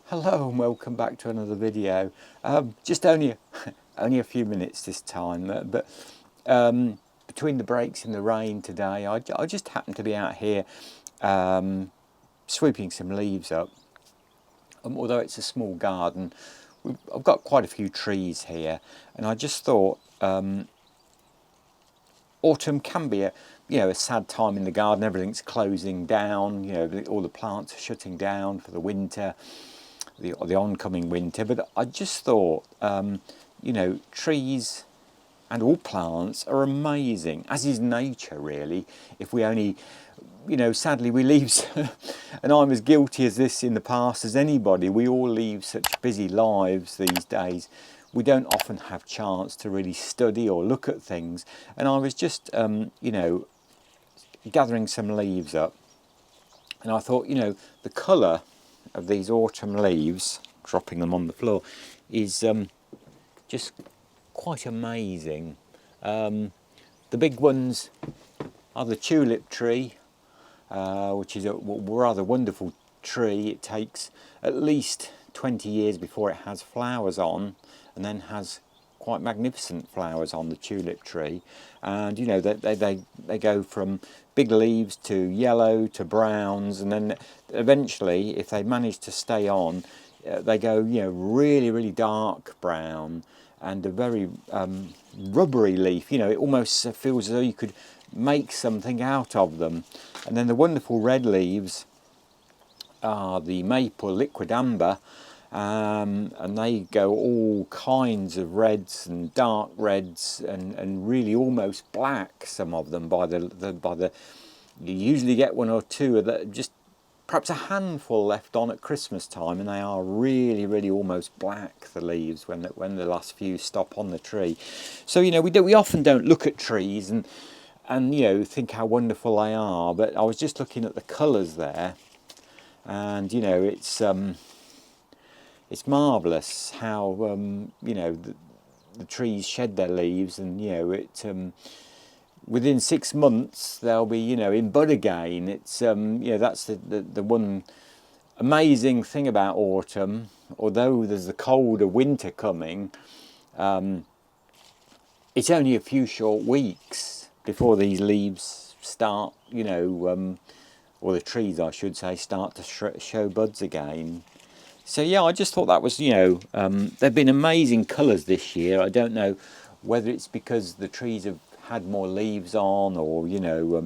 Hello and welcome back to another video. Just only only a few minutes this time, but between the breaks and the rain today, I just happened to be out here sweeping some leaves up. Although it's a small garden, I've got quite a few trees here, and I just thought autumn can be a sad time in the garden. Everything's closing down. All the plants are shutting down for the winter. The oncoming winter, but I just thought, trees and all plants are amazing, as is nature, really. If we only, sadly we leave, and I'm as guilty as this in the past as anybody, we all leave such busy lives these days. We don't often have chance to really study or look at things. And I was just, gathering some leaves up, and I thought, the colour of these autumn leaves, dropping them on the floor, is just quite amazing. The big ones are the tulip tree, which is a rather wonderful tree. It takes at least 20 years before it has flowers on, and then has quite magnificent flowers on the tulip tree. And they go from big leaves to yellow to browns, and then eventually, if they manage to stay on, they go really dark brown and a very rubbery leaf. It almost feels as though you could make something out of them. And then the wonderful red leaves are the maple liquid amber. And they go all kinds of reds and dark reds and really almost black. Some of them by the you usually get one or two of that, just perhaps a handful left on at Christmas time, and they are really almost black, the leaves, when the last few stop on the tree. So we often don't look at trees and think how wonderful they are. But I was just looking at the colours there, and it's marvellous how the trees shed their leaves, and within 6 months they'll be in bud again. It's that's the one amazing thing about autumn. Although there's the colder winter coming, it's only a few short weeks before these leaves start, or the trees, I should say, start to show buds again. So yeah, I just thought that was, there've been amazing colours this year. I don't know whether it's because the trees have had more leaves on, or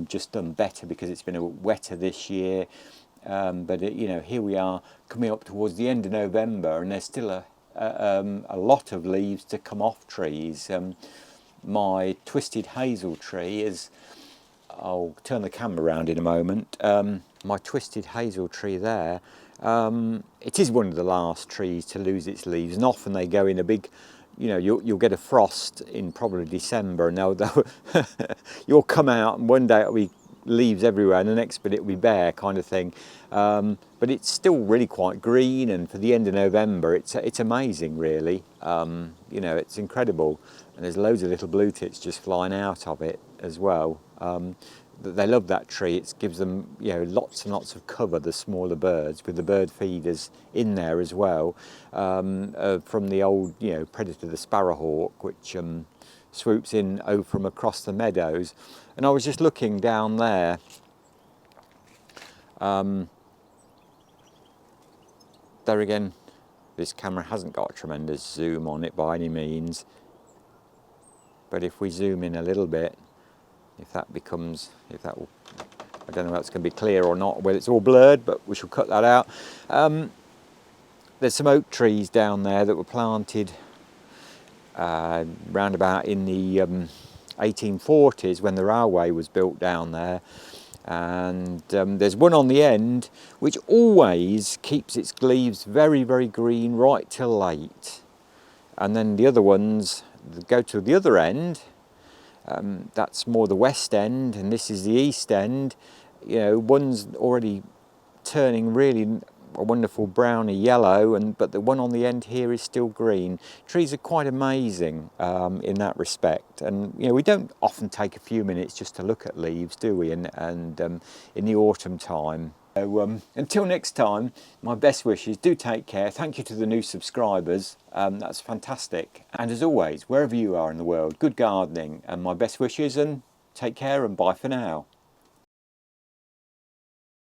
just done better because it's been a wetter this year. But here we are coming up towards the end of November, and there's still a lot of leaves to come off trees. My twisted hazel tree is. I'll turn the camera around in a moment. My twisted hazel tree there. It is one of the last trees to lose its leaves, and often they go in a big, you'll get a frost in probably December, and they'll you'll come out, and one day it'll be leaves everywhere, and the next bit it'll be bare, kind of thing. But it's still really quite green, and for the end of November, it's amazing, really. It's incredible, and there's loads of little blue tits just flying out of it as well. They love that tree. It gives them, lots and lots of cover, the smaller birds, with the bird feeders in there as well, from the old, predator, the sparrowhawk, which swoops in from across the meadows. And I was just looking down there. There again, this camera hasn't got a tremendous zoom on it by any means. But if we zoom in a little bit, I don't know whether it's going to be clear or not, whether it's all blurred, but we shall cut that out. There's some oak trees down there that were planted round about in the 1840s when the railway was built down there. And there's one on the end which always keeps its leaves very green right till late. And then the other ones go to the other end. That's more the west end, and this is the east end. One's already turning really a wonderful browny yellow, but the one on the end here is still green. Trees are quite amazing in that respect, and we don't often take a few minutes just to look at leaves, do we? And in the autumn time, So until next time, my best wishes. Do take care. Thank you to the new subscribers. That's fantastic. And as always, wherever you are in the world, good gardening and my best wishes, and take care and bye for now.